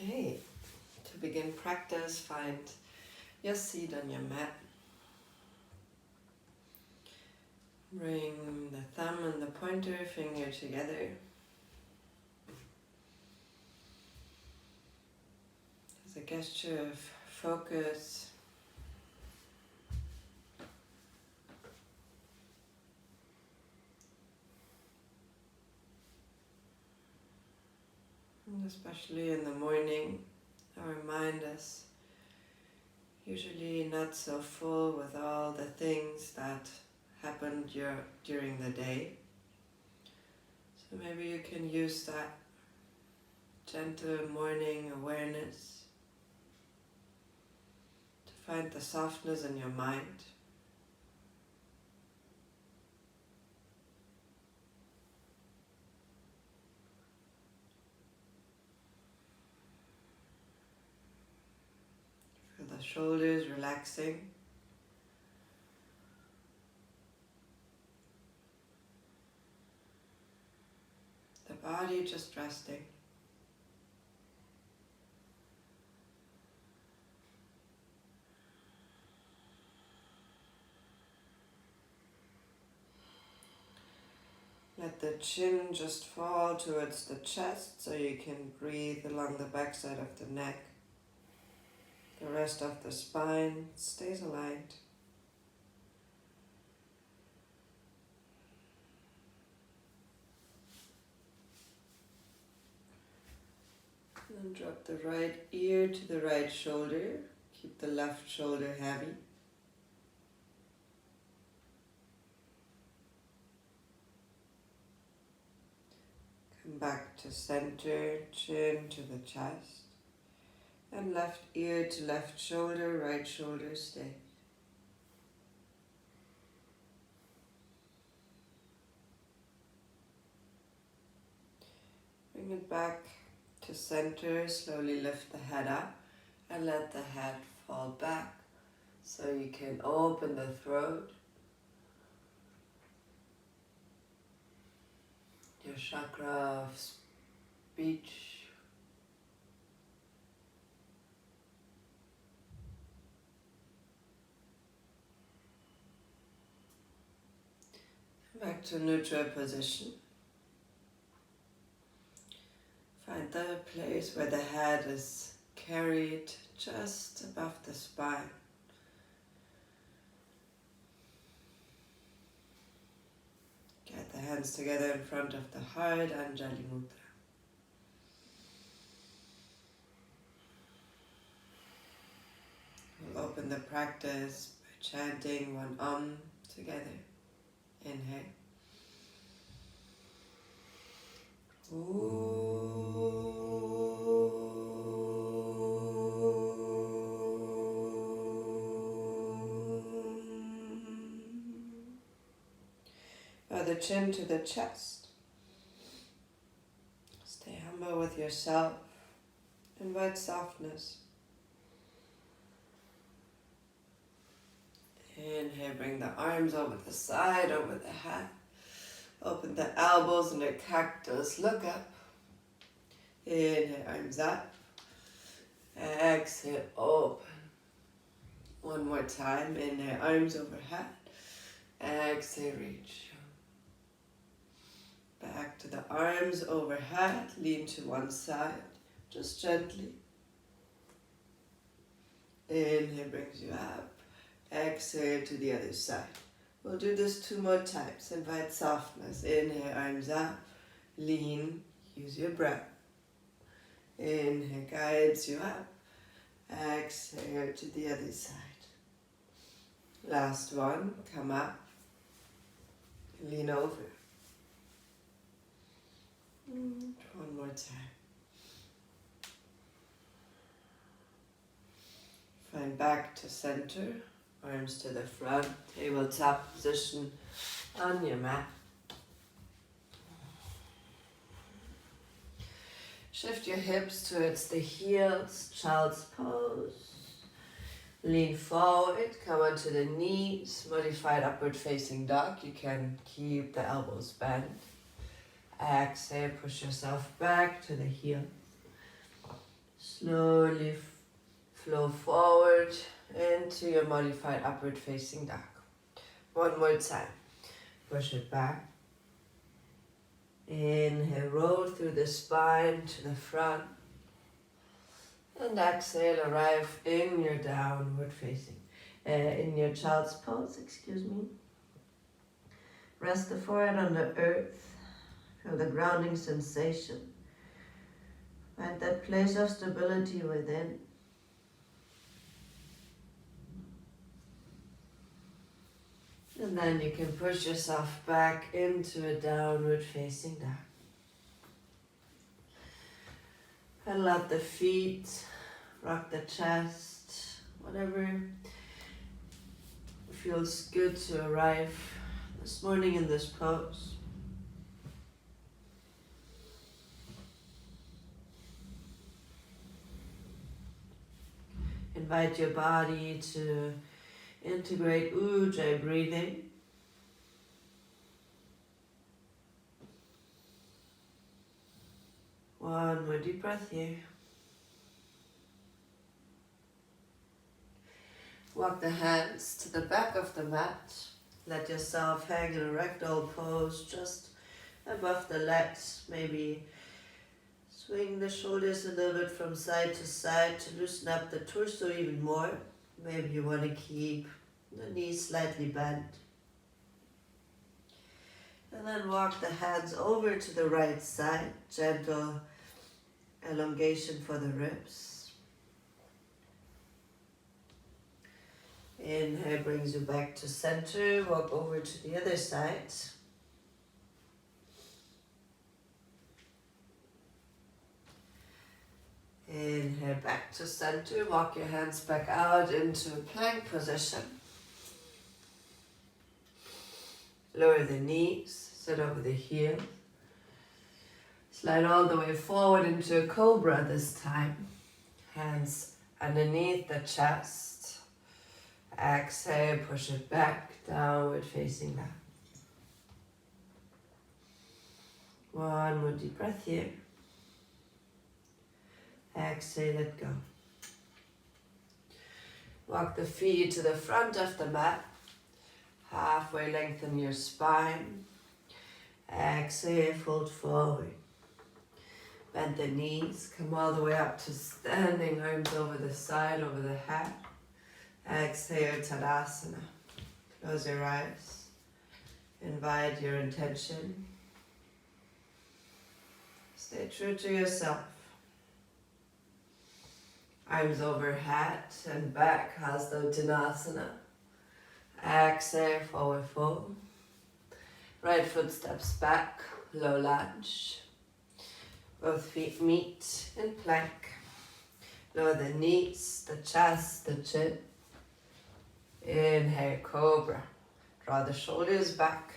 Okay, to begin practice, find your seat on your mat. Bring the thumb and the pointer finger together as a gesture of focus. And especially in the morning, our mind is usually not so full with all the things that happened during the day. So maybe you can use that gentle morning awareness to find the softness in your mind. Feel the shoulders relaxing. The body just resting. Let the chin just fall towards the chest so you can breathe along the backside of the neck. The rest of the spine stays aligned. And drop the right ear to the right shoulder. Keep the left shoulder heavy. Come back to center, chin to the chest. And left ear to left shoulder, right shoulder stay. Bring it back to center, slowly lift the head up and let the head fall back so you can open the throat. Your chakra of speech. Back to neutral position. Find the place where the head is carried just above the spine. Get the hands together in front of the heart, Anjali Mudra. We'll open the practice by chanting one together. Inhale. Bow the chin to the chest. Stay humble with yourself. Invite softness. Inhale, bring the arms over the side, over the head. Open the elbows in a cactus. Look up. Inhale, arms up. Exhale, open. One more time. Inhale, arms overhead. Exhale, reach. Back to the arms overhead. Lean to one side. Just gently. Inhale brings you up. Exhale to the other side. We'll do this 2 more times. Invite softness. Inhale, arms up. Lean. Use your breath. Inhale guides you up. Exhale to the other side. Last one. Come up. Lean over. One more time. Find back to center. Arms to the front. Tabletop position on your mat. Shift your hips towards the heels. Child's pose. Lean forward. Come onto the knees. Modified upward facing dog. You can keep the elbows bent. Exhale, push yourself back to the heel. Slowly flow forward into your modified upward facing dog. One more time. Push it back. Inhale, roll through the spine to the front. And exhale, arrive in your downward facing. In your child's pose, excuse me. Rest the forehead on the earth. Feel the grounding sensation. Find that place of stability within. And then you can push yourself back into a downward facing dog. Pedal out the feet, rock the chest, whatever feels good to arrive this morning in this pose. Invite your body to integrate Ujjayi breathing. One more deep breath here. Walk the hands to the back of the mat. Let yourself hang in a ragdoll pose just above the legs. Maybe swing the shoulders a little bit from side to side to loosen up the torso even more. Maybe you want to keep the knees slightly bent. And then walk the hands over to the right side. Gentle elongation for the ribs. Inhale brings you back to center. Walk over to the other side. Inhale back to center. Walk your hands back out into a plank position. Lower the knees, sit over the heels. Slide all the way forward into a cobra this time. Hands underneath the chest. Exhale, push it back, downward facing dog. One more deep breath here. Exhale, let go. Walk the feet to the front of the mat. Halfway lengthen your spine. Exhale, fold forward. Bend the knees, come all the way up to standing, arms over the side, over the head. Exhale, Tadasana. Close your eyes. Invite your intention. Stay true to yourself. Arms overhead and back, Hasta Uttanasana. Exhale, forward fold. Right foot steps back, low lunge. Both feet meet in plank. Lower the knees, the chest, the chin. Inhale, cobra. Draw the shoulders back.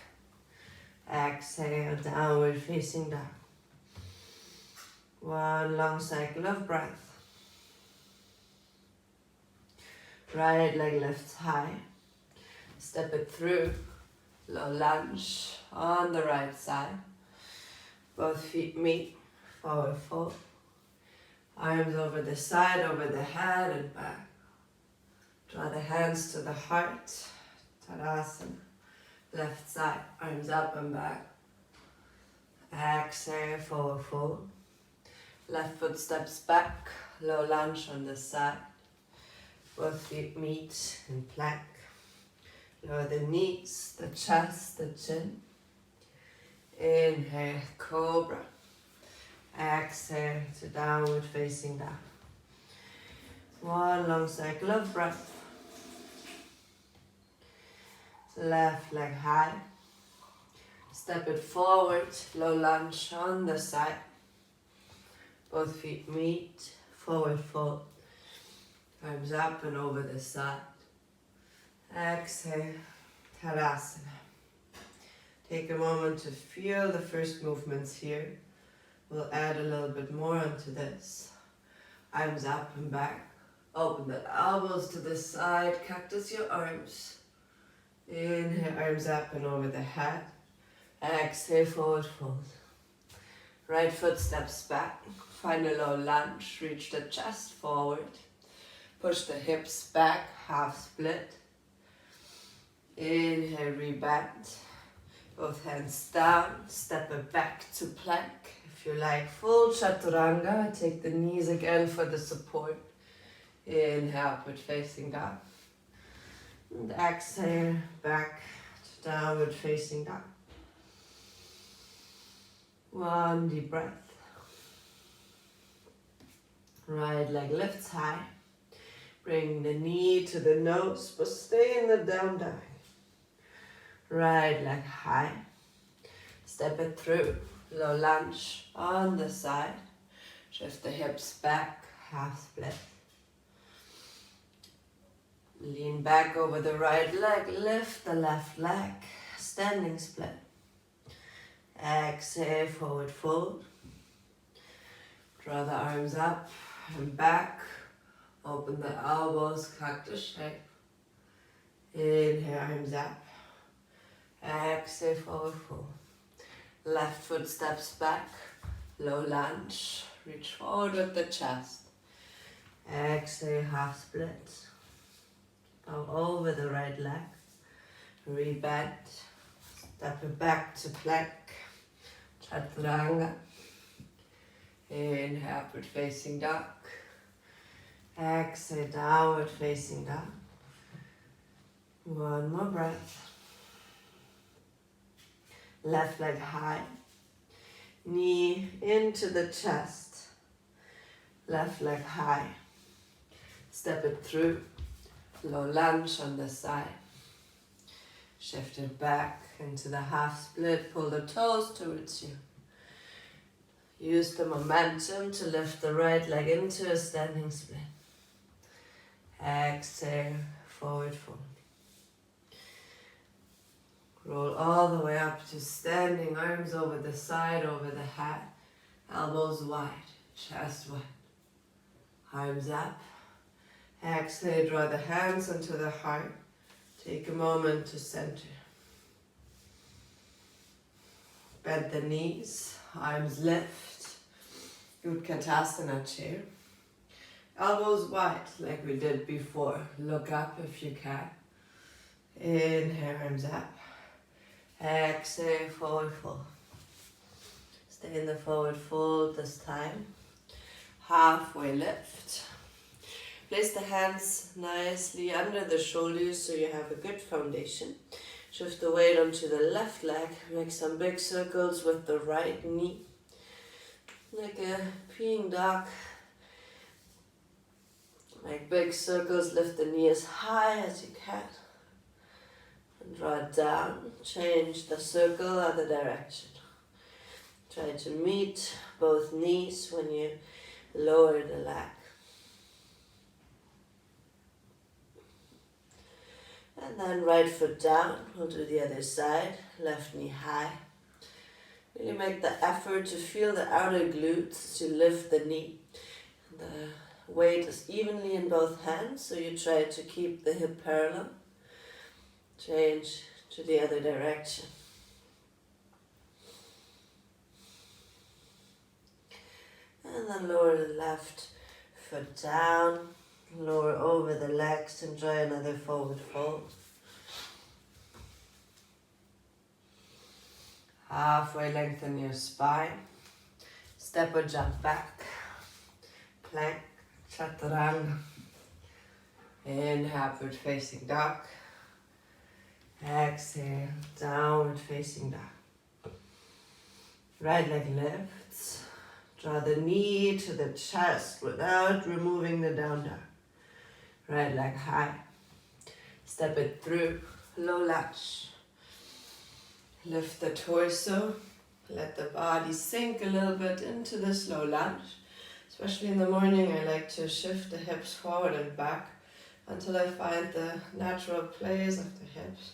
Exhale, downward facing dog. One long cycle of breath. Right leg lifts high. Step it through. Low lunge on the right side. Both feet meet. Forward fold. Arms over the side, over the head and back. Draw the hands to the heart. Tadasana. Left side, arms up and back. Exhale, forward fold. Left foot steps back. Low lunge on the side. Both feet meet in plank. Lower the knees, the chest, the chin. Inhale, cobra. Exhale to downward facing dog. One long cycle of breath. Left leg high. Step it forward, low lunge on the side. Both feet meet, forward fold. Arms up and over the side. Exhale, Tadasana. Take a moment to feel the first movements here. We'll add a little bit more onto this. Arms up and back. Open the elbows to the side. Cactus your arms. Inhale, arms up and over the head. Exhale, forward fold. Right foot steps back. find a low lunge, reach the chest forward. Push the hips back, half split. Inhale, rebend. Both hands down, step it back to plank. If you like full chaturanga, take the knees again for the support. Inhale, upward facing dog. And exhale, back to downward facing dog. One deep breath. Right leg lifts high. Bring the knee to the nose, but stay in the down dog. Right leg high. Step it through. Low lunge on the side. Shift the hips back, half split. Lean back over the right leg, lift the left leg, standing split. Exhale, forward fold. Draw the arms up and back. Open the elbows, cactus shape. Inhale, arms up. Exhale, forward fold. Left foot steps back, low lunge. Reach forward with the chest. Exhale, half split. Bow over the right leg. Rebend. Step it back to plank. Chaturanga. Inhale, upward facing dog. Exhale, downward facing dog. One more breath. Left leg high. Knee into the chest. Left leg high. Step it through. Low lunge on the side. Shift it back into the half split. Pull the toes towards you. Use the momentum to lift the right leg into a standing split. Exhale, forward fold. Roll all the way up to standing, arms over the side, over the head. Elbows wide, chest wide. Arms up. Exhale, draw the hands into the heart. Take a moment to center. Bend the knees, arms lift. Utkatasana chair. Elbows wide like we did before. Look up if you can. Inhale, arms up. Exhale, forward fold. Stay in the forward fold this time. Halfway lift. Place the hands nicely under the shoulders so you have a good foundation. Shift the weight onto the left leg. Make some big circles with the right knee. Like a peeing dog. Make big circles. Lift the knee as high as you can. And draw it down. Change the circle other direction. Try to meet both knees when you lower the leg. And then right foot down. We'll do the other side. Left knee high. Really make the effort to feel the outer glutes to lift the knee. The weight is evenly in both hands, so you try to keep the hip parallel. Change to the other direction. And then lower the left foot down. Lower over the legs. Enjoy another forward fold. Halfway lengthen your spine. Step or jump back. Plank, chaturanga. Inhale, upward facing dog. Exhale, downward facing dog. Right leg lifts. Draw the knee to the chest without removing the down dog. Right leg high. Step it through. Low lunge. Lift the torso. Let the body sink a little bit into this low lunge. Especially in the morning, I like to shift the hips forward and back until I find the natural place of the hips.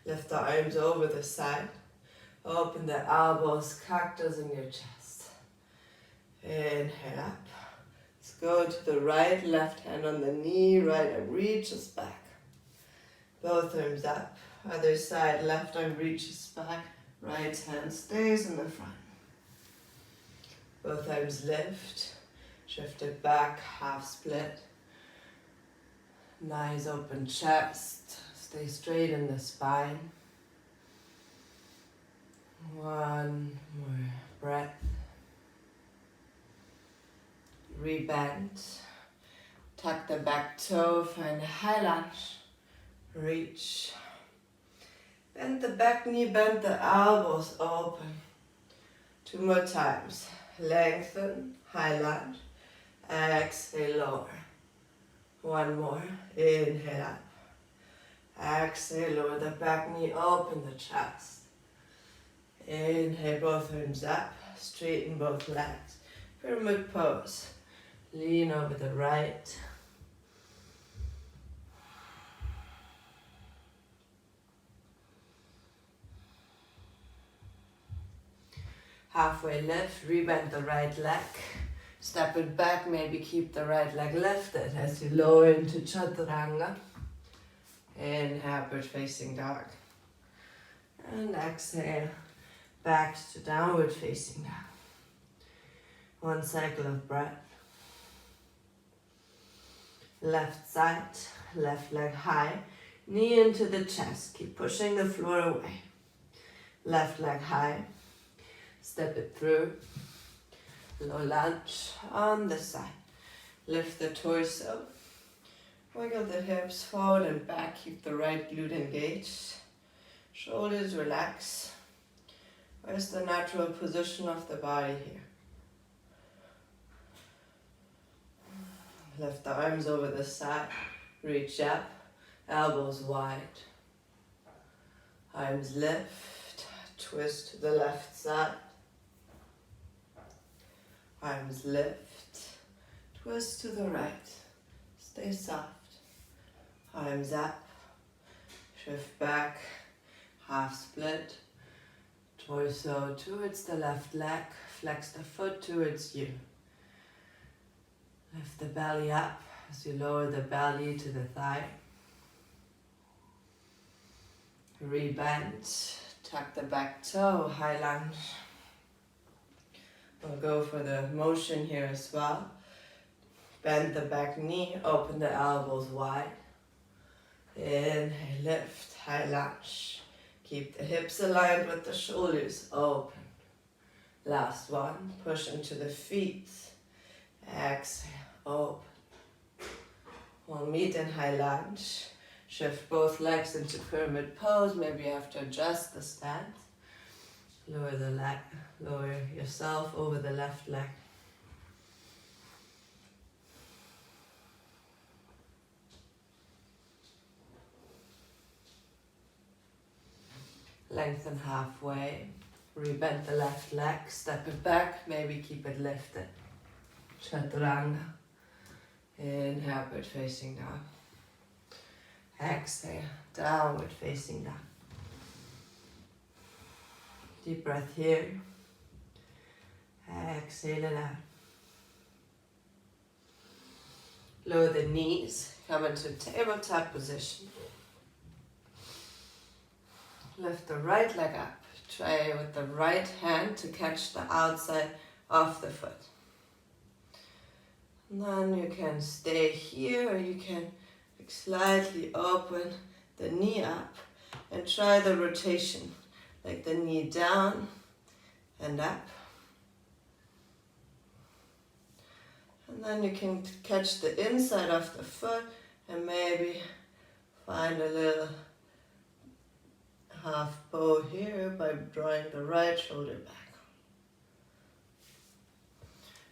Lift the arms over the side. Open the elbows, cactus in your chest. Inhale up. Let's go to the right, left hand on the knee, right arm reaches back. Both arms up. Other side, left arm reaches back. Right hand stays in the front. Both arms lift. Shift it back, half split. Nice open chest. Stay straight in the spine. One more breath. Rebend. Tuck the back toe, find a high lunge. Reach. Bend the back knee, bend the elbows open. 2 more times. Lengthen, high lunge. Exhale, lower. 1 more. Inhale up. Exhale, lower the back knee, open the chest. Inhale, both arms up. Straighten both legs. Pyramid pose. Lean over the right. Halfway lift, rebend the right leg. Step it back, maybe keep the right leg lifted as you lower into chaturanga. Inhale, upward facing dog. And exhale, back to downward facing dog. 1 cycle of breath. Left side, left leg high, knee into the chest. Keep pushing the floor away. Left leg high. Step it through. Low lunge on the side. Lift the torso. Wiggle the hips forward and back. Keep the right glute engaged. Shoulders relax. Where's the natural position of the body here? Lift the arms over the side. Reach up. Elbows wide. Arms lift. Twist to the left side. Arms lift, twist to the right, stay soft. Arms up, shift back, half split. Torso towards the left leg, flex the foot towards you. Lift the belly up as you lower the belly to the thigh. Rebend, tuck the back toe, high lunge. We'll go for the motion here as well. Bend the back knee, open the elbows wide. Inhale, lift, high lunge. Keep the hips aligned with the shoulders open. Last one, push into the feet. Exhale, open. We'll meet in high lunge. Shift both legs into pyramid pose. Maybe you have to adjust the stance. Lower the leg, lower yourself over the left leg. Lengthen halfway. Rebend the left leg, step it back, maybe keep it lifted. Chaturanga. Inhale, upward facing dog. Exhale, downward facing dog. Deep breath here. Exhale it out. Lower the knees, come into tabletop position. Lift the right leg up. Try with the right hand to catch the outside of the foot. And then you can stay here, or you can slightly open the knee up and try the rotation. Like the knee down and up. And then you can catch the inside of the foot and maybe find a little half bow here by drawing the right shoulder back.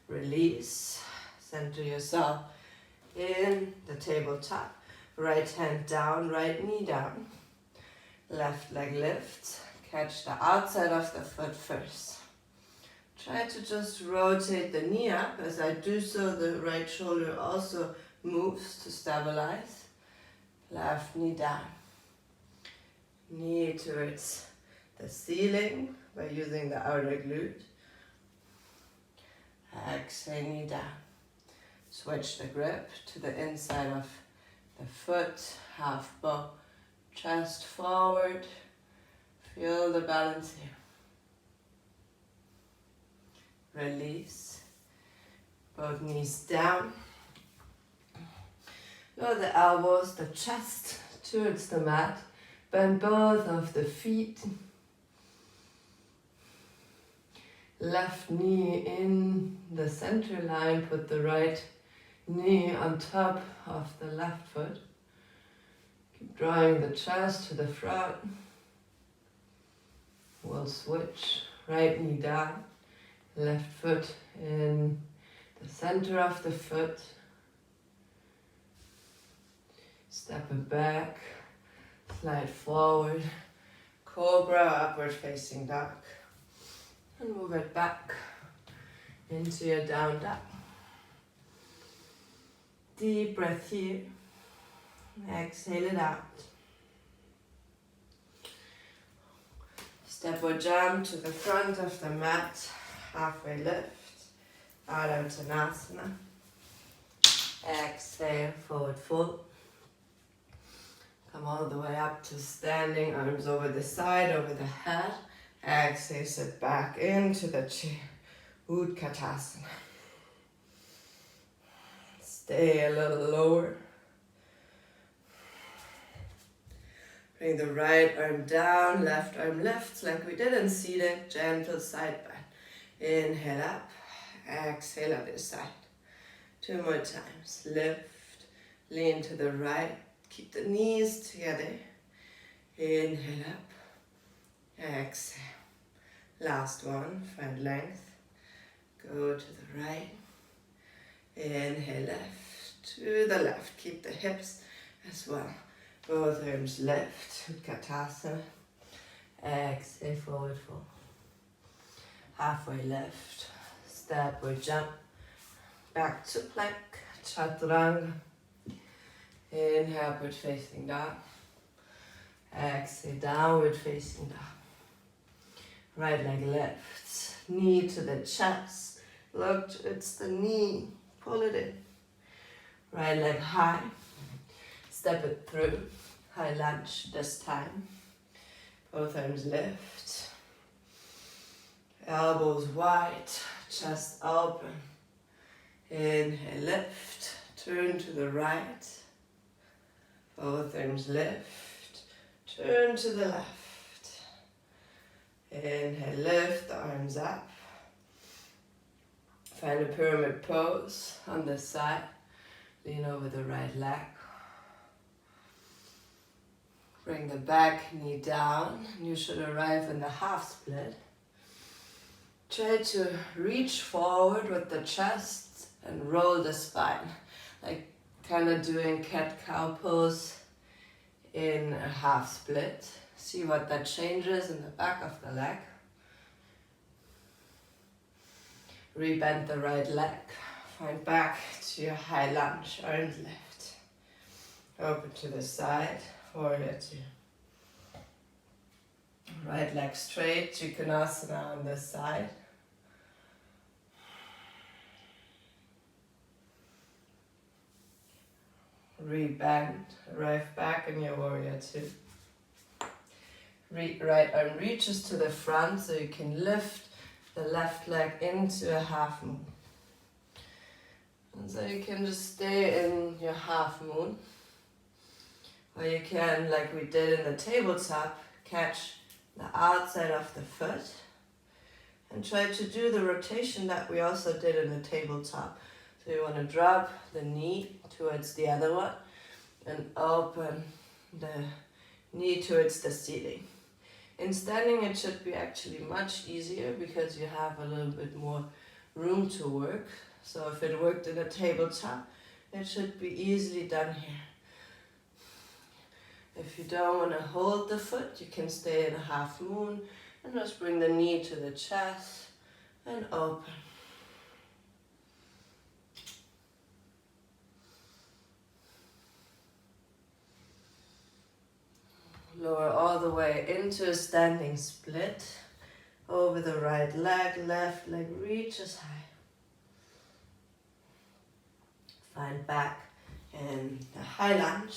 Release, center yourself in the tabletop. Right hand down, right knee down. Left leg lifts. Catch the outside of the foot first. Try to just rotate the knee up. As I do so, the right shoulder also moves to stabilize. Left knee down. Knee towards the ceiling by using the outer glute. Exhale, knee down. Switch the grip to the inside of the foot, half bow, chest forward. Feel the balance here. release. Both knees down. Lower the elbows, the chest towards the mat. Bend both of the feet. Left knee in the center line. Put the right knee on top of the left foot. Keep drawing the chest to the front. We'll switch. Right knee down. Left foot in the center of the foot. Step it back. Slide forward. Cobra, upward facing dog. And move it back into your down dog. Deep breath here. Exhale it out. Step or jump to the front of the mat. Halfway lift. Adho Uttanasana. Exhale, forward fold. Come all the way up to standing, arms over the side, over the head. Exhale, sit back into the chair. Utkatasana. Stay a little lower. Bring the right arm down, left arm lifts like we did in seated. Gentle side bend. Inhale up. Exhale, other side. 2 more times. Lift. Lean to the right. Keep the knees together. Inhale up. Exhale. Last one. Find length. Go to the right. Inhale left. To the left. Keep the hips as well. Both arms lift. Utkatasana. Exhale, forward fold. Halfway lift. Step or jump. Back to plank. Chaturanga. Inhale, upward facing dog. Exhale, downward facing dog. Right leg lifts. Knee to the chest. Look, it's the knee. Pull it in. Right leg high. Step it through. High lunge this time. Both arms lift. Elbows wide. Chest open. Inhale, lift. Turn to the right. Both arms lift. Turn to the left. Inhale, lift the arms up. Find a pyramid pose on this side. Lean over the right leg. Bring the back knee down. You should arrive in the half split. Try to reach forward with the chest and roll the spine. Like kind of doing cat-cow pose in a half split. See what that changes in the back of the leg. Rebend the right leg. Find back to your high lunge, arms lift. Open to the side, warrior two. Right leg straight, Trikonasana on this side. Rebend, arrive back in your warrior two. Right arm reaches to the front so you can lift the left leg into a half moon. And so you can just stay in your half moon. Or you can, like we did in the tabletop, catch the outside of the foot and try to do the rotation that we also did in the tabletop. So you want to drop the knee towards the other one and open the knee towards the ceiling. In standing it should be actually much easier because you have a little bit more room to work. So if it worked in a tabletop, it should be easily done here. If you don't want to hold the foot, you can stay in a half moon and just bring the knee to the chest and open. Lower all the way into a standing split. Over the right leg, left leg reaches high. Find back in the high lunge.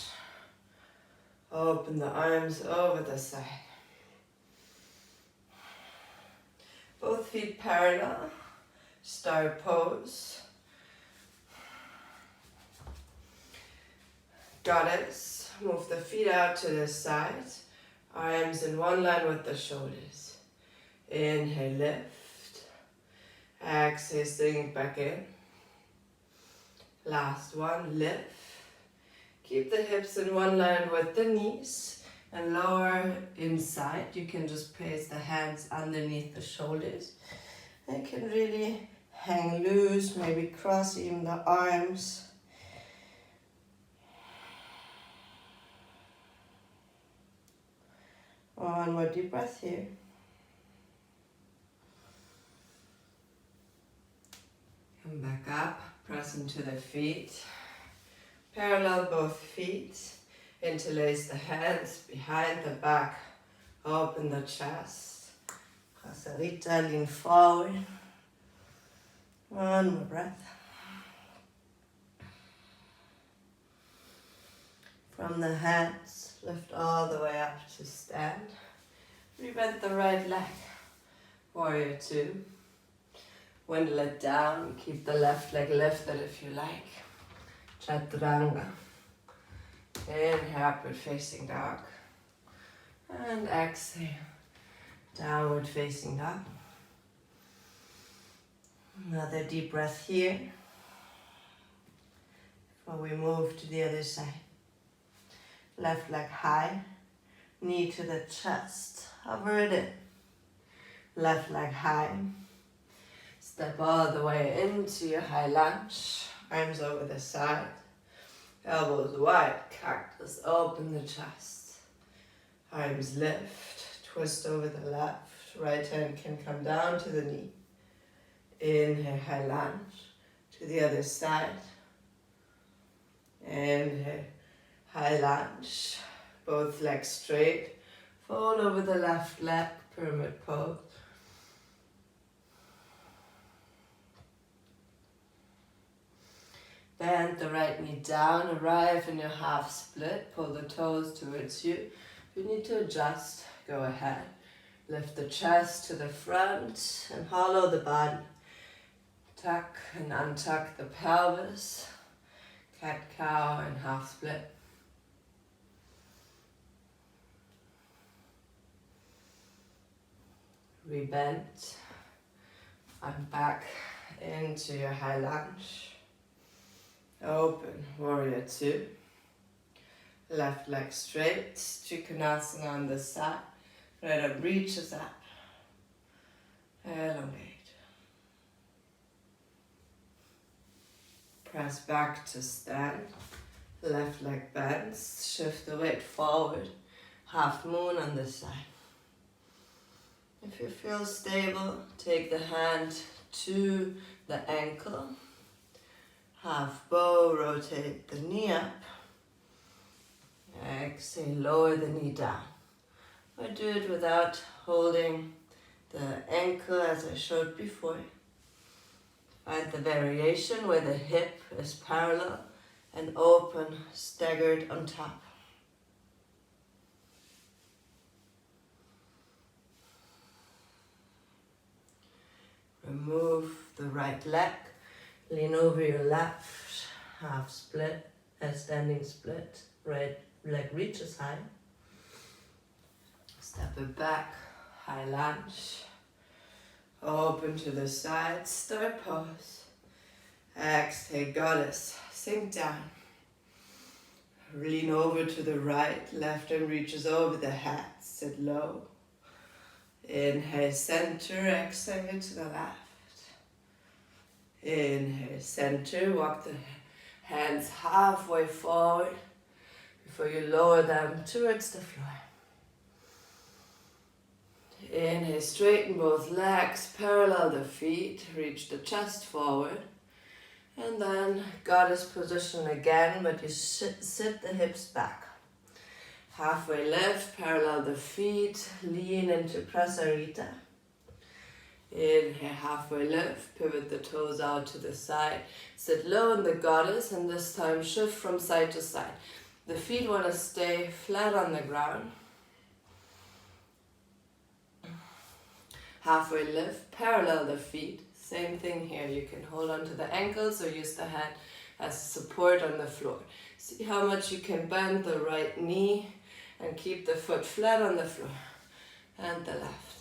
Open the arms over the side. Both feet parallel. Star pose. Goddess. Move the feet out to the side. Arms in one line with the shoulders. Inhale, lift. Exhale, sink back in. Last one, lift. Keep the hips in one line with the knees and lower inside. You can just place the hands underneath the shoulders. They can really hang loose, maybe cross even the arms. One more deep breath here. Come back up, press into the feet. Parallel both feet. Interlace the hands behind the back. Open the chest. Casarita, lean forward. One more breath. From the hands, lift all the way up to stand. Rebend the right leg. Warrior two. Windle it down. Keep the left leg lifted if you like. Chaturanga. Inhale, upward facing dog. And exhale, downward facing dog. Another deep breath here. Before we move to the other side. Left leg high, knee to the chest, hover it in. Left leg high. Step all the way into your high lunge. Arms over the side. Elbows wide, cactus, open the chest. Arms lift, twist over the left. Right hand can come down to the knee. Inhale, high lunge. To the other side. Inhale, high lunge. Both legs straight. Fold over the left leg, pyramid pose. Bend the right knee down, arrive in your half split, pull the toes towards you. If you need to adjust, go ahead. Lift the chest to the front and hollow the body. Tuck and untuck the pelvis. Cat-cow and half split. Rebend and back into your high lunge. Open, warrior two. Left leg straight, Trikonasana on the side. Right arm reaches up. Elongate. Press back to stand. Left leg bends, shift the weight forward. Half moon on this side. If you feel stable, take the hand to the ankle. Half bow, rotate the knee up. Exhale, lower the knee down. Or do it without holding the ankle as I showed before. Find the variation where the hip is parallel and open, staggered on top. Remove the right leg. Lean over your left, half split, a standing split, right leg reaches high. Step it back, high lunge. Open to the side, star pose. Exhale, goddess, sink down. Lean over to the right, left arm reaches over the head, sit low. Inhale, center, exhale to the left. Inhale, center, walk the hands halfway forward before you lower them towards the floor. Inhale, straighten both legs, parallel the feet, reach the chest forward. And then goddess position again, but you sit the hips back. Halfway lift, parallel the feet, lean into prasarita. Inhale, halfway lift, pivot the toes out to the side. Sit low in the goddess and this time shift from side to side. The feet want to stay flat on the ground. Halfway lift, parallel the feet, Same thing here. You can hold on to the ankles or use the hand as support on the floor. See how much you can bend the right knee and keep the foot flat on the floor. And the left.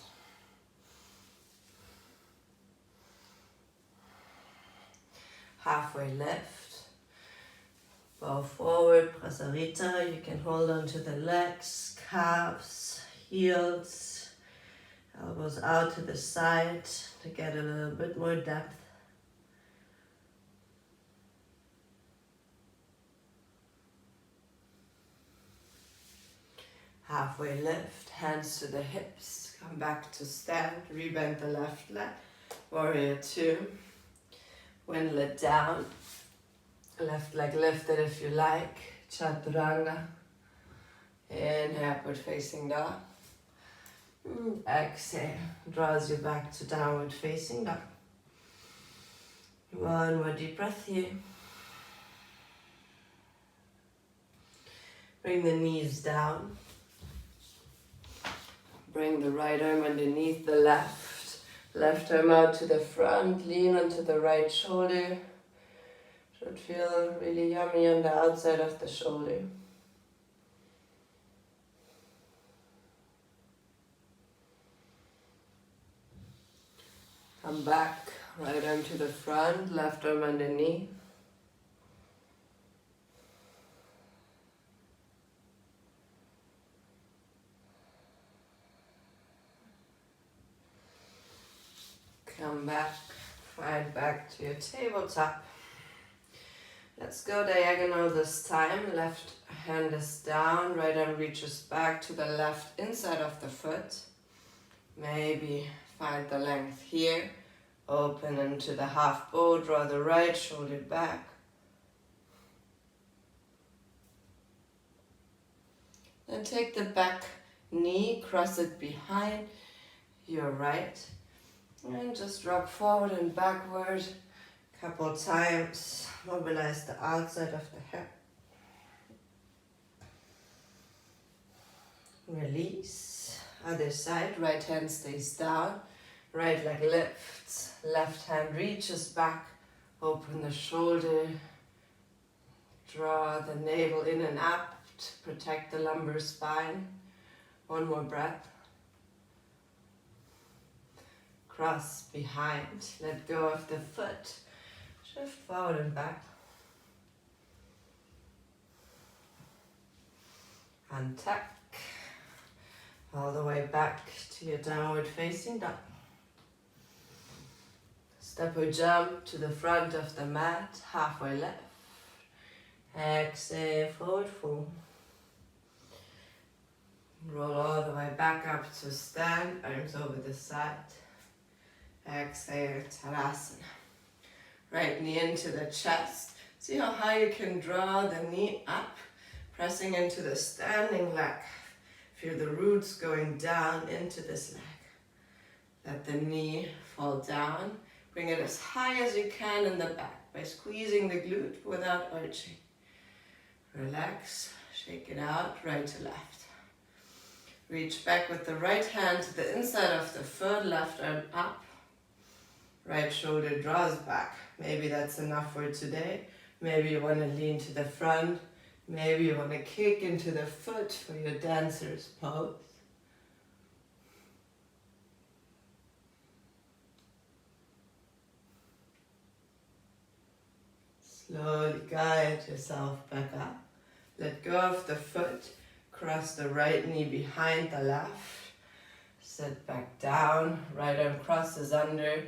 Halfway lift. Bow forward, prasarita. You can hold on to the legs, calves, heels, elbows out to the side to get a little bit more depth. Halfway lift, hands to the hips, come back to stand, rebend the left leg, warrior two, windle it down, left leg lifted if you like, chaturanga, inhale, upward facing dog, exhale, draws you back to downward facing dog. One more deep breath here. Bring the knees down. Bring the right arm underneath the left. Left arm out to the front. Lean onto the right shoulder. Should feel really yummy on the outside of the shoulder. Come back. Right arm to the front. Left arm underneath. Come back, find back to your tabletop. Let's go diagonal this time. Left hand is down, right arm reaches back to the left inside of the foot. Maybe find the length here. Open into the half bow, draw the right shoulder back. Then take the back knee, cross it behind your right. And just rock forward and backward a couple times. Mobilize the outside of the hip. Release. Other side. Right hand stays down. Right leg lifts. Left hand reaches back. Open the shoulder. Draw the navel in and up to protect the lumbar spine. One more breath. Cross behind, let go of the foot, shift forward and back. Untuck, all the way back to your downward facing dog. Step or jump to the front of the mat, halfway left. Exhale, forward fold. Roll all the way back up to stand, arms over the side. Exhale, Tadasana. Right knee into the chest. See how high you can draw the knee up, pressing into the standing leg. Feel the roots going down into this leg. Let the knee fall down. Bring it as high as you can in the back by squeezing the glute without arching. Relax, shake it out, right to left. Reach back with the right hand to the inside of the foot, left arm up. Right shoulder draws back. Maybe that's enough for today. Maybe you want to lean to the front. Maybe you want to kick into the foot for your dancer's pose. Slowly guide yourself back up. Let go of the foot. Cross the right knee behind the left. Sit back down. Right arm crosses under.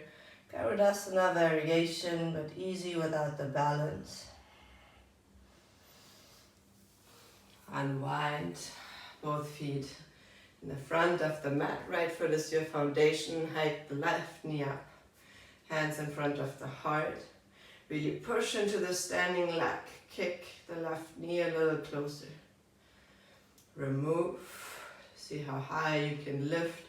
Garudasana variation, but easy without the balance. Unwind. Both feet in the front of the mat. Right foot is your foundation. Hike the left knee up. Hands in front of the heart. Really push into the standing leg. Kick the left knee a little closer. Remove. See how high you can lift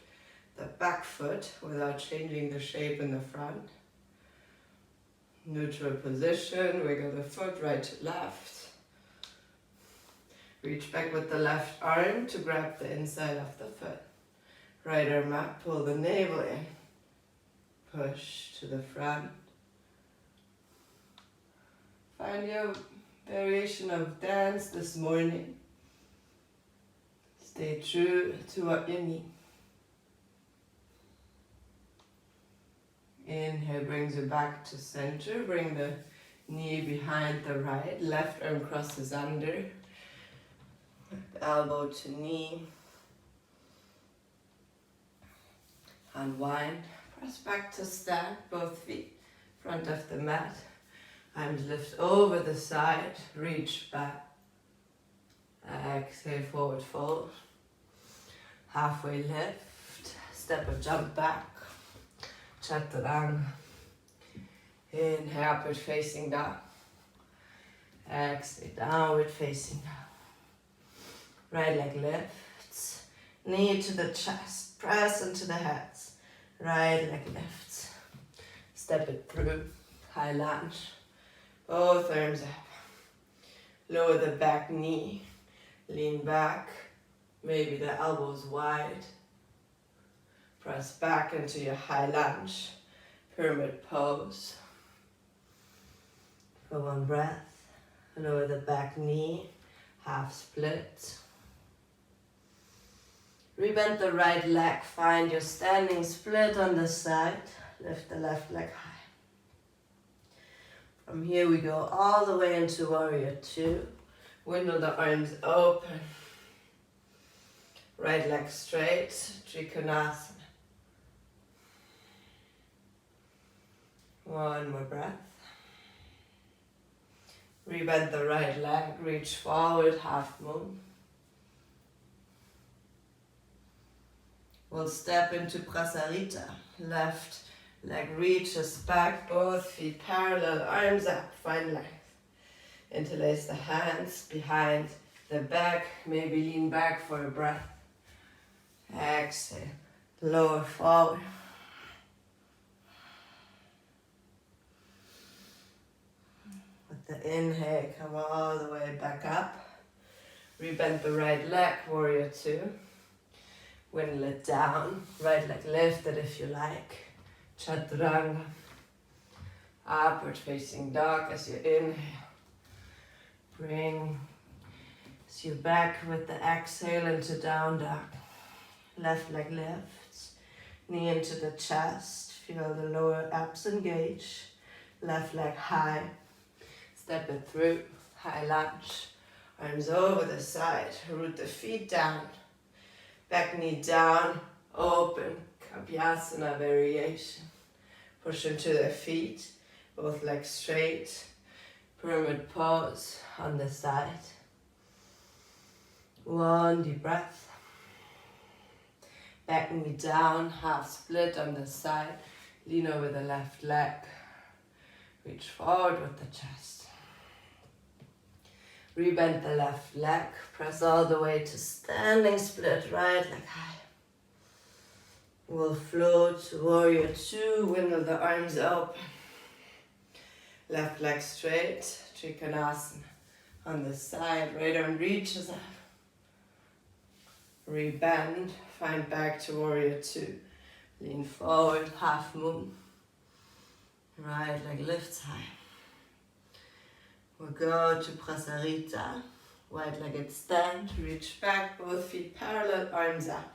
the back foot without changing the shape in the front. Neutral position. Wiggle the foot right to left. Reach back with the left arm to grab the inside of the foot. Right arm up. Pull the navel in. Push to the front. Find your variation of dance this morning. Stay true to what you need. Inhale brings you back to center. Bring the knee behind the right. Left arm crosses under. Elbow to knee. Unwind. Press back to stand. Both feet front of the mat. Arms lift over the side. Reach back. Exhale, forward fold. Halfway lift. Step or jump back. Chaturanga. Inhale, upward facing dog. Exhale, downward facing dog. Right leg lifts. Knee to the chest. Press into the hands. Right leg lifts. Step it through. High lunge. Both arms up. Lower the back knee. Lean back. Maybe the elbows wide. Press back into your high lunge. Pyramid pose. For one breath. Lower the back knee. Half split. Rebend the right leg. Find your standing split on the side. Lift the left leg high. From here we go all the way into warrior two. Window the arms open. Right leg straight. Trikonasana. One more breath. Rebend the right leg. Reach forward, half moon. We'll step into Prasarita. Left leg reaches back, both feet parallel, arms up, find length. Interlace the hands behind the back, maybe lean back for a breath. Exhale, lower forward. With the inhale, come all the way back up. Rebend the right leg, warrior two. Windle it down, right leg lifted if you like. Chaturanga. Upward facing dog as you inhale. Bring you back with the exhale into down dog. Left leg lifts. Knee into the chest. Feel the lower abs engage. Left leg high. Step it through. High lunge. Arms over the side. Root the feet down. Back knee down. Open. Kapyasana variation. Push into the feet. Both legs straight. Pyramid pose on the side. One deep breath. Back knee down, half split on the side. Lean over the left leg. Reach forward with the chest. Rebend the left leg. Press all the way to standing split, right leg high. We'll float to warrior two. Windle the arms open. Left leg straight. Trikonasana. On the side, right arm reaches up. Rebend, find back to warrior two. Lean forward, half moon. Right leg lifts high. We'll go to Prasarita. Wide-legged stand, reach back, both feet parallel, arms up.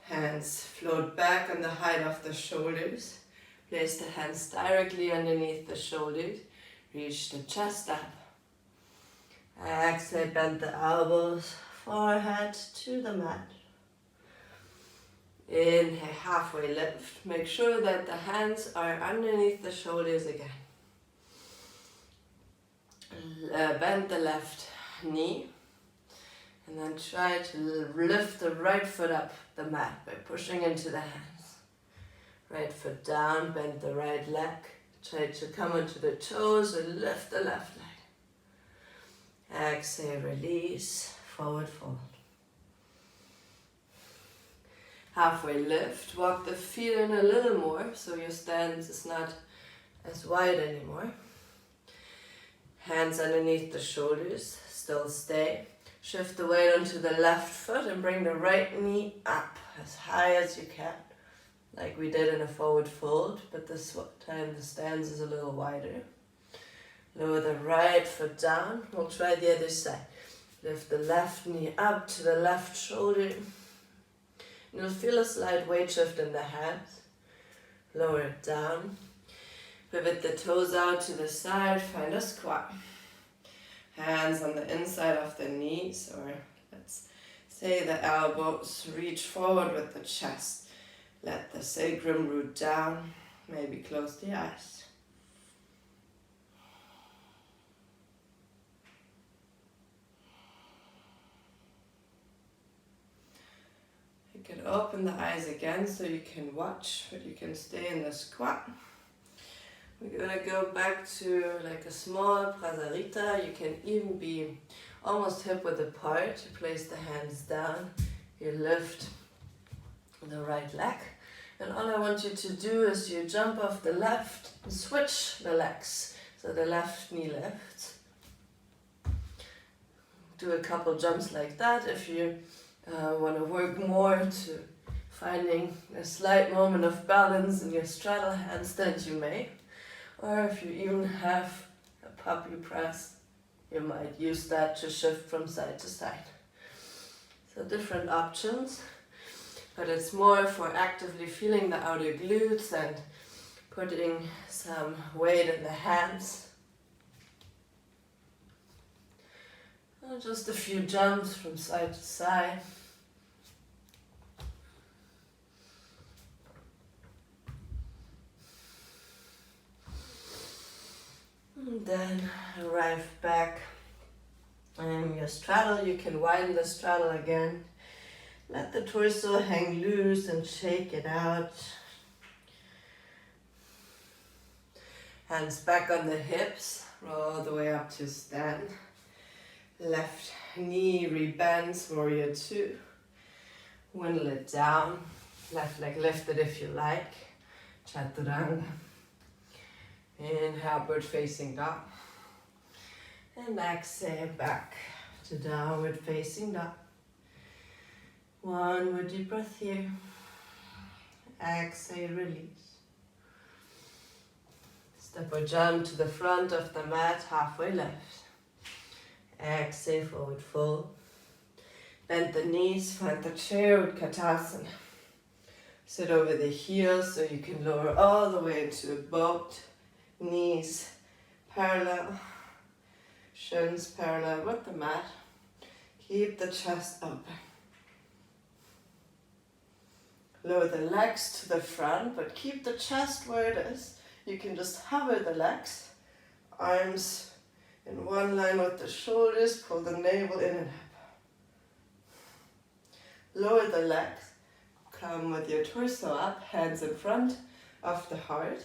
Hands float back on the height of the shoulders. Place the hands directly underneath the shoulders. Reach the chest up. Exhale, bend the elbows, forehead to the mat. Inhale, halfway lift. Make sure that the hands are underneath the shoulders again. Bend the left knee. And then try to lift the right foot up the mat by pushing into the hands. Right foot down, bend the right leg. Try to come onto the toes and lift the left leg. Exhale, release, forward fold. Halfway lift, walk the feet in a little more so your stance is not as wide anymore. Hands underneath the shoulders, still stay. Shift the weight onto the left foot and bring the right knee up as high as you can. like we did in a forward fold, but this time the stance is a little wider. Lower the right foot down. We'll try the other side. Lift the left knee up to the left shoulder. You'll feel a slight weight shift in the hands. Lower it down. Pivot the toes out to the side. Find a squat. Hands on the inside of the knees, or let's say the elbows. Reach forward with the chest. Let the sacrum root down. Maybe close the eyes. You can open the eyes again so you can watch, but you can stay in the squat. We're gonna go back to like a small prasarita. You can even be almost hip width apart. You place the hands down. You lift the right leg. And all I want you to do is you jump off the left and switch the legs. So the left knee lifts. Do a couple jumps like that. If you want to work more to finding a slight moment of balance in your straddle handstand, you may. Or if you even have a puppy press, you might use that to shift from side to side. So different options, but it's more for actively feeling the outer glutes and putting some weight in the hands. And just a few jumps from side to side. And then arrive back in your straddle. You can widen the straddle again. Let the torso hang loose and shake it out. Hands back on the hips. Roll all the way up to stand. Left knee rebends, warrior two. Windle it down. Left leg lifted if you like. Chaturanga. Inhale, upward facing dog. And exhale back to downward facing dog. One more deep breath here. Exhale, release. Step or jump to the front of the mat, halfway left. Exhale, forward fold. Bend the knees, find the chair with Utkatasana. Sit over the heels so you can lower all the way into a boat. Knees parallel, shins parallel with the mat. Keep the chest open. Lower the legs to the front, but keep the chest where it is. You can just hover the legs, arms in one line with the shoulders, pull the navel in and up. Lower the legs, come with your torso up, hands in front of the heart.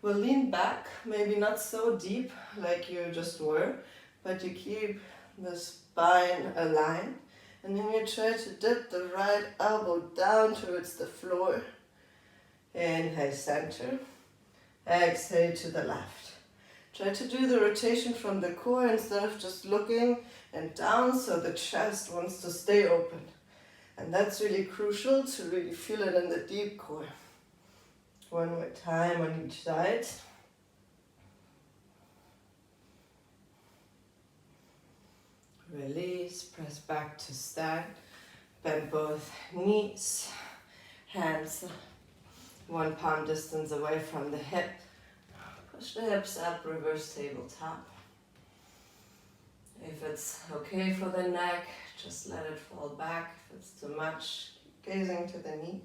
We'll lean back, maybe not so deep like you just were, but you keep the spine aligned. And then you try to dip the right elbow down towards the floor. Inhale, center. Exhale to the left. Try to do the rotation from the core instead of just looking and down, so the chest wants to stay open. And that's really crucial to really feel it in the deep core. One more time on each side. Release, press back to stand. Bend both knees, hands 1 palm distance away from the hip. Push the hips up, reverse tabletop. If it's okay for the neck, just let it fall back. If it's too much, keep gazing to the knees.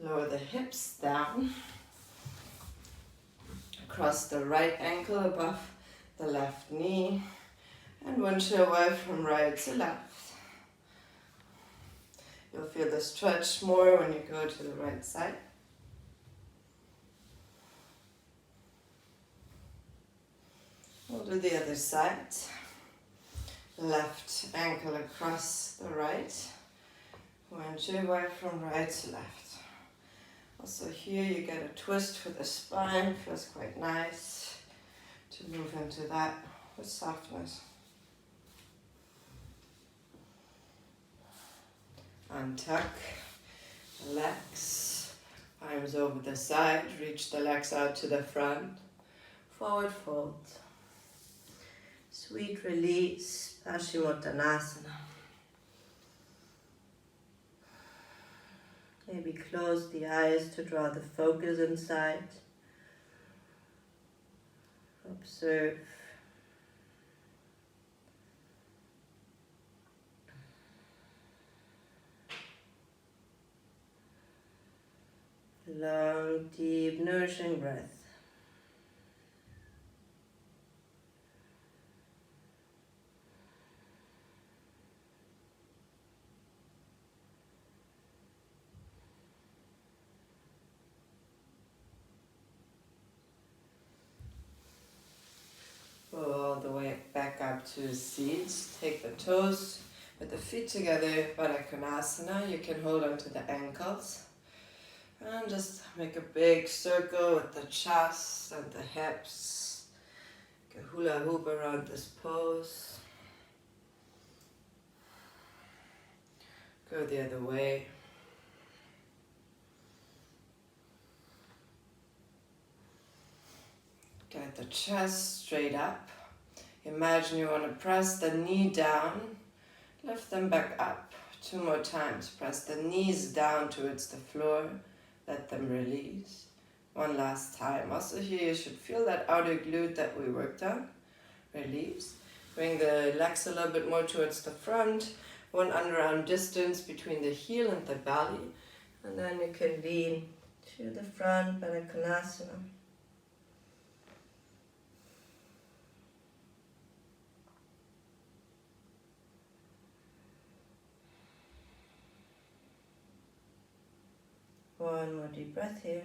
Lower the hips down. Cross the right ankle above the left knee. And winch away from right to left. You'll feel the stretch more when you go to the right side. We'll do the other side. Left ankle across the right. Winch away from right to left. Also here you get a twist for the spine, feels quite nice to move into that with softness. Untuck the legs, arms over the side, reach the legs out to the front, forward fold. Sweet release, Paschimottanasana. Maybe close the eyes to draw the focus inside. Observe. Long, deep, nourishing breath. All the way back up to seats. Take the toes with the feet together, Baddha Konasana. You can hold on to the ankles. And just make a big circle with the chest and the hips. Like a hula hoop around this pose. Go the other way. Get the chest straight up. Imagine you want to press the knee down. Lift them back up. 2 more times. Press the knees down towards the floor. Let them release. 1 last time. Also here you should feel that outer glute that we worked on. Release. Bring the legs a little bit more towards the front. 1 underarm distance between the heel and the belly. And then you can lean to the front, Baddha Konasana. One more deep breath here.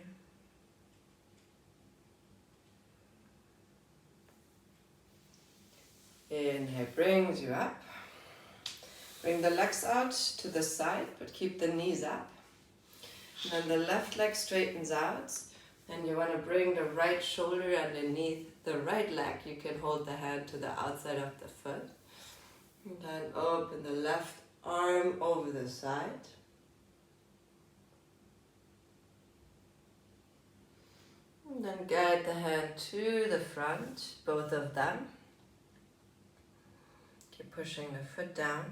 Inhale brings you up. Bring the legs out to the side, but keep the knees up. And then the left leg straightens out. And you want to bring the right shoulder underneath the right leg. You can hold the hand to the outside of the foot. And then open the left arm over the side. And then guide the hand to the front, both of them. Keep pushing the foot down.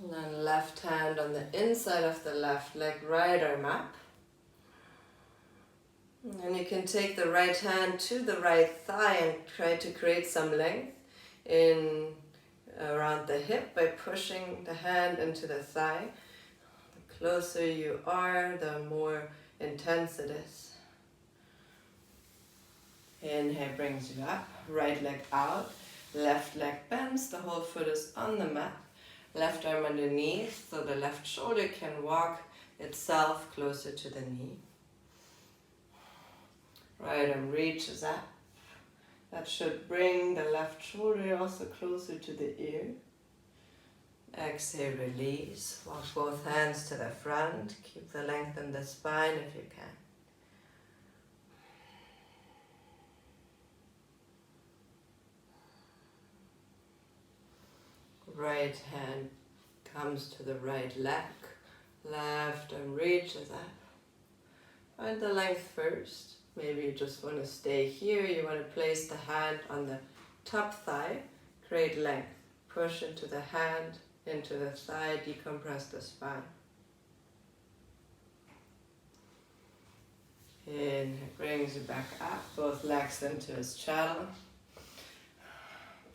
And then left hand on the inside of the left leg, right arm up. And you can take the right hand to the right thigh and try to create some length in around the hip by pushing the hand into the thigh. The closer you are, the more intense it is. Inhale brings you up, right leg out, left leg bends, the whole foot is on the mat. Left arm underneath, so the left shoulder can walk itself closer to the knee. Right arm reaches up. That should bring the left shoulder also closer to the ear. Exhale, release. Walk both hands to the front. Keep the length in the spine if you can. Right hand comes to the right leg. Left arm reaches up. Find the length first. Maybe you just want to stay here. You want to place the hand on the top thigh. Create length. Push into the hand, into the thigh. Decompress the spine. Inhale, brings you back up. Both legs into his channel.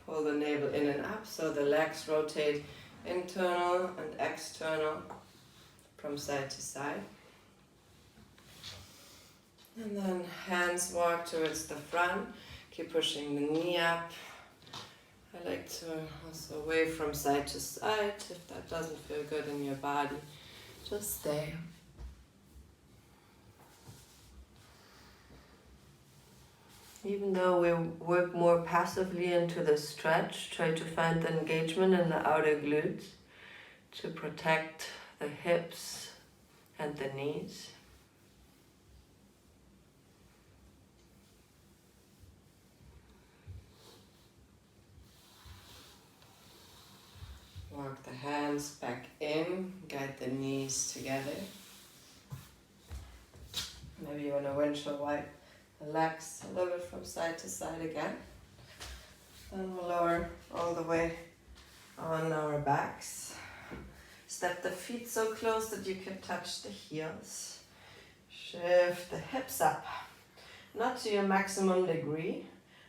Pull the navel in and up so the legs rotate internal and external from side to side. And then hands walk towards the front. Keep pushing the knee up. I like to also wave from side to side. If that doesn't feel good in your body, just stay. Even though we work more passively into the stretch, try to find the engagement in the outer glutes to protect the hips and the knees. Walk the hands back in, guide the knees together. Maybe you want to windshield wipe the legs a little bit from side to side again. Then we'll lower all the way on our backs. Step the feet so close that you can touch the heels. Shift the hips up. Not to your maximum degree,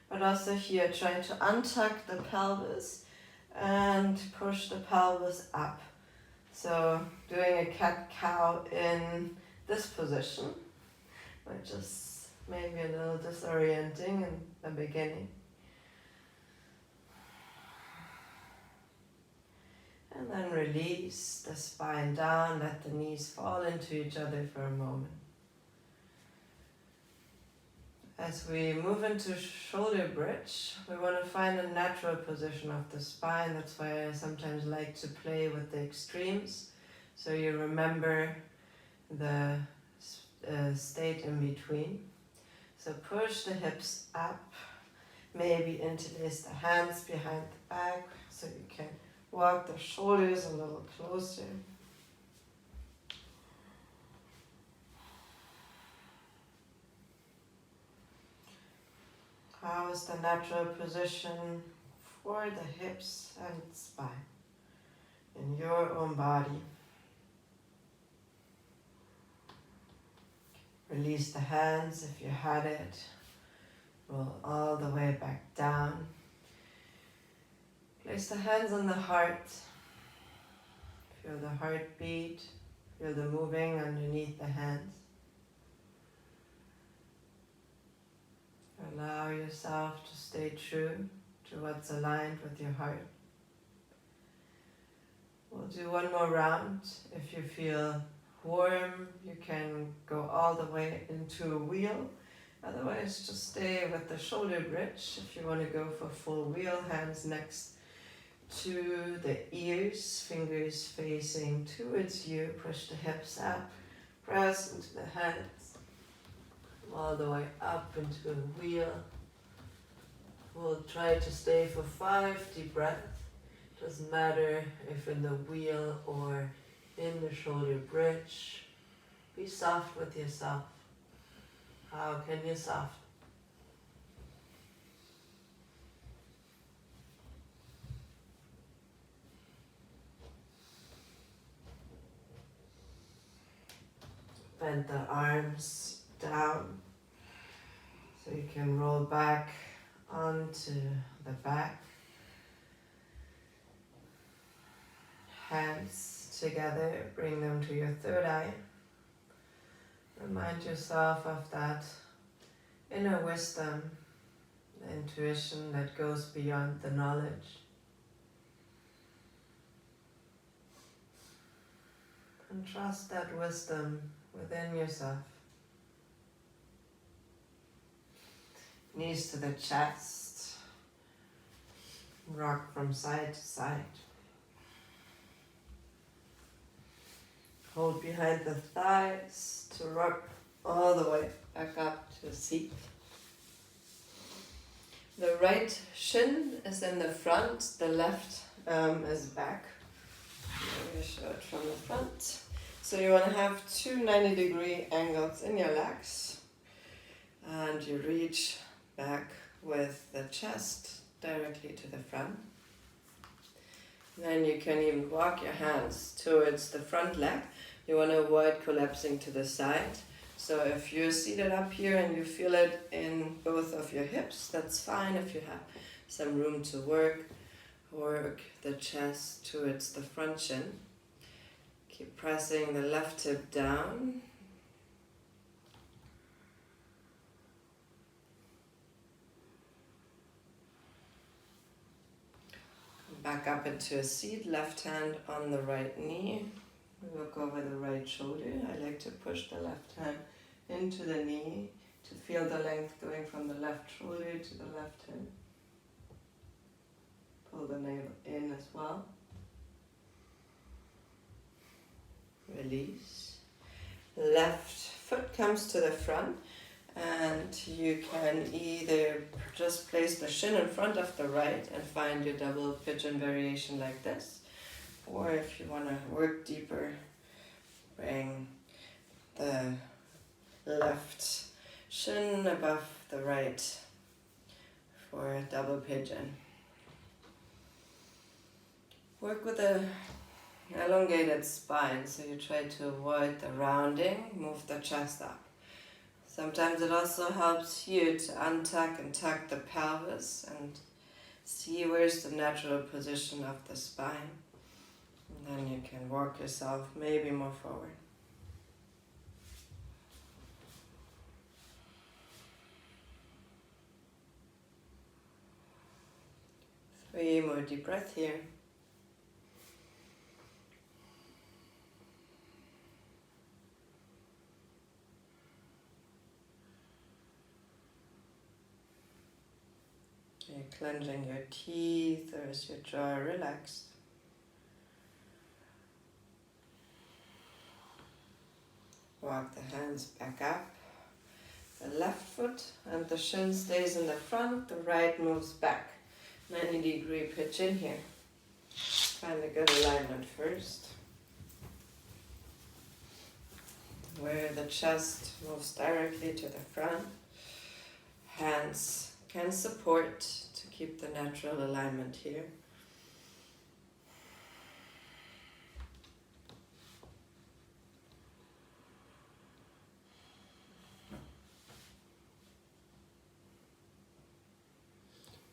but also here try to untuck the pelvis and push the pelvis up. So doing a cat-cow in this position, which is maybe a little disorienting in the beginning. And then release the spine down, let the knees fall into each other for a moment. As we move into shoulder bridge, we want to find a natural position of the spine. That's why I sometimes like to play with the extremes. So you remember the state in between. So push the hips up, maybe interlace the hands behind the back so you can walk the shoulders a little closer. How is the natural position for the hips and spine in your own body? Release the hands if you had it. Roll all the way back down. Place the hands on the heart. Feel the heartbeat. Feel the moving underneath the hands. Allow yourself to stay true to what's aligned with your heart. We'll do one more round. If you feel warm, you can go all the way into a wheel. Otherwise, just stay with the shoulder bridge. If you want to go for full wheel, hands next to the ears, fingers facing towards you. Push the hips up, press into the hands, all the way up into a wheel. We'll try to stay for 5 deep breaths. Doesn't matter if in the wheel or in the shoulder bridge. Be soft with yourself. How can you soft? Bend the arms down so you can roll back onto the back. Hands together, bring them to your third eye. Remind yourself of that inner wisdom, the intuition that goes beyond the knowledge. And trust that wisdom within yourself. Knees to the chest. Rock from side to side. Hold behind the thighs to rock all the way back up to a seat. The right shin is in the front, the left is back. Let me show it from the front. So you want to have 2 90-degree angles in your legs. And you reach back with the chest directly to the front. Then you can even walk your hands towards the front leg. You want to avoid collapsing to the side. So if you're seated up here and you feel it in both of your hips, that's fine. If you have some room to work the chest towards the front shin. Keep pressing the left hip down. Back up into a seat, left hand on the right knee. Look over the right shoulder. I like to push the left hand into the knee to feel the length going from the left shoulder to the left hip. Pull the navel in as well. Release. Left foot comes to the front and you can either just place the shin in front of the right and find your double pigeon variation like this. Or if you want to work deeper, bring the left shin above the right for a double pigeon. Work with a elongated spine, so you try to avoid the rounding, move the chest up. Sometimes it also helps you to untuck and tuck the pelvis and see where's the natural position of the spine. And then you can work yourself maybe more forward. 3 more deep breaths here. You're clenching your teeth, or is your jaw relaxed? Walk the hands back up. The left foot and the shin stays in the front, the right moves back. 90-degree pitch in here. Find a good alignment first, where the chest moves directly to the front. Hands can support to keep the natural alignment here.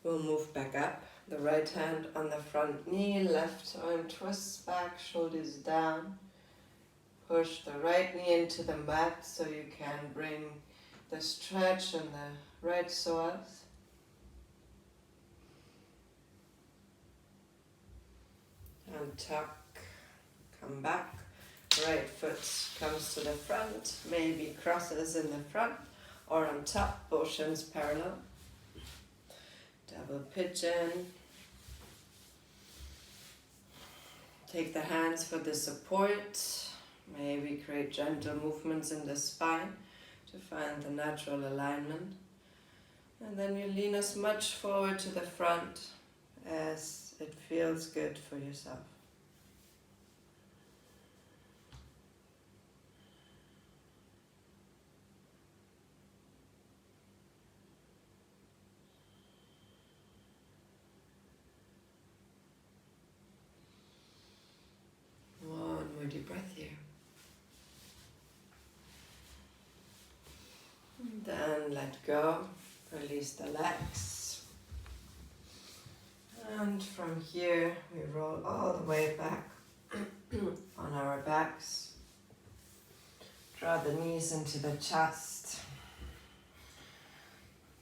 We'll move back up. The right hand on the front knee, left arm twists back, shoulders down. Push the right knee into the mat so you can bring the stretch in the right psoas. And tuck, come back. Right foot comes to the front, maybe crosses in the front or on top, both shins parallel. Double pigeon. Take the hands for the support. Maybe create gentle movements in the spine to find the natural alignment. And then you lean as much forward to the front as it feels good for yourself. One more deep breath here. And then let go, release the legs. And from here we roll all the way back on our backs. Draw the knees into the chest.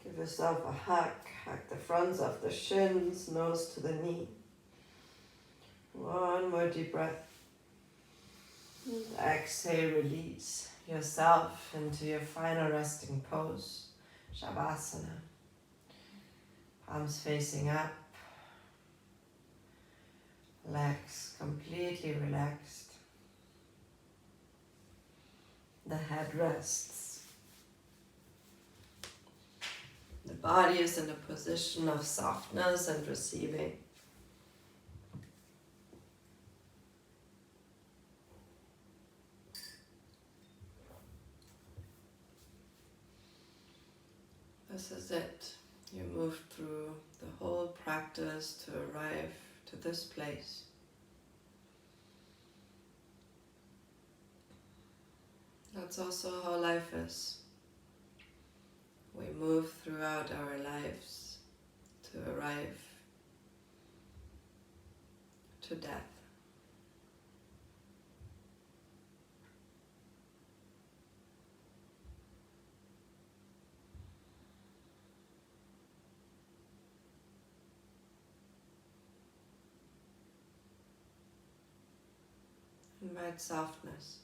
Give yourself a hug. Hug the fronts of the shins, nose to the knee. One more deep breath. Exhale, release yourself into your final resting pose, Shavasana. Palms facing up, legs completely relaxed. The head rests. The body is in a position of softness and receiving. This is it. You move through the whole practice to arrive to this place. That's also how life is. We move throughout our lives to arrive to death. Invite softness.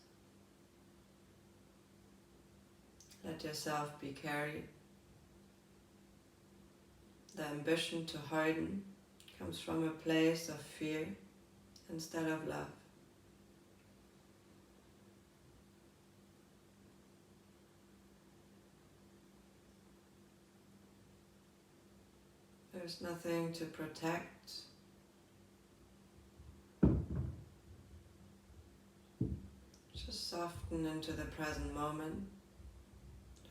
Let yourself be carried. The ambition to harden comes from a place of fear instead of love. There's nothing to protect. soften into the present moment.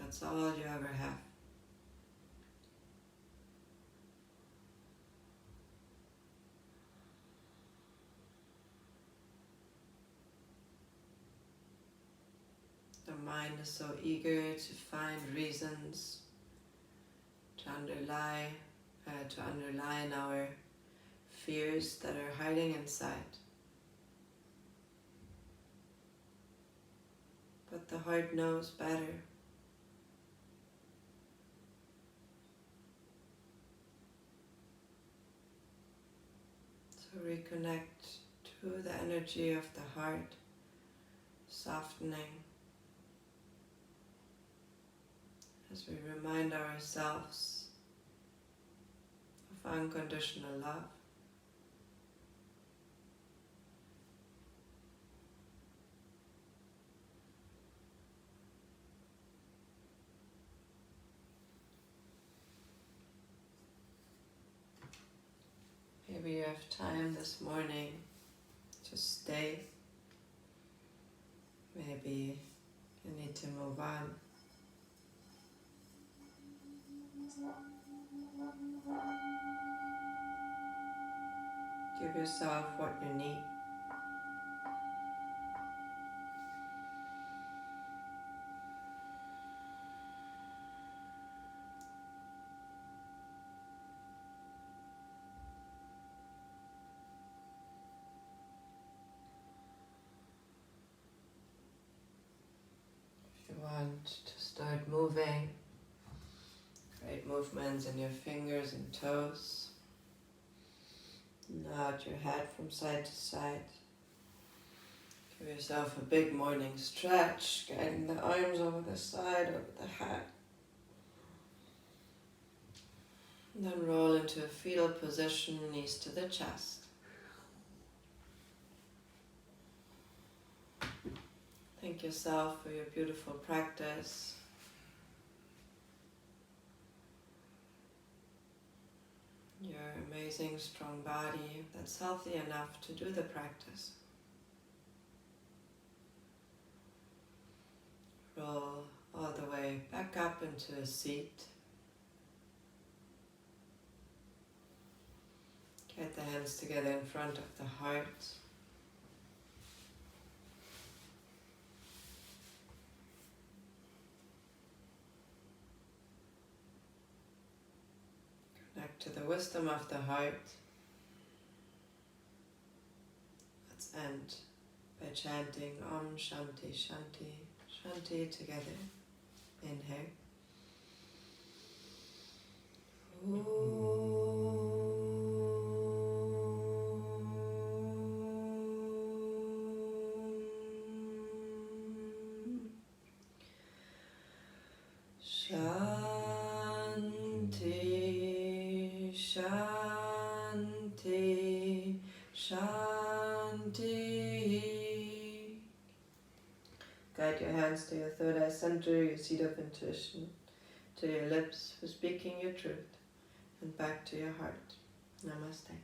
That's all you ever have. The mind is so eager to find reasons to underline our fears that are hiding inside. But the heart knows better. So reconnect to the energy of the heart, softening as we remind ourselves of unconditional love. Maybe you have time this morning to stay. Maybe you need to move on. Give yourself what you need. If you want to start moving, create movements in your fingers and toes. Nod your head from side to side. Give yourself a big morning stretch, guiding the arms over the side, over the head. And then roll into a fetal position, knees to the chest. Thank yourself for your beautiful practice. Your amazing, strong body that's healthy enough to do the practice. Roll all the way back up into a seat. Get the hands together in front of the heart. Connect to the wisdom of the heart. Let's end by chanting Om Shanti Shanti Shanti together. Inhale. Shanti, Shanti, Shanti. Guide your hands to your third eye center, your seat of intuition, to your lips for speaking your truth, and back to your heart. Namaste.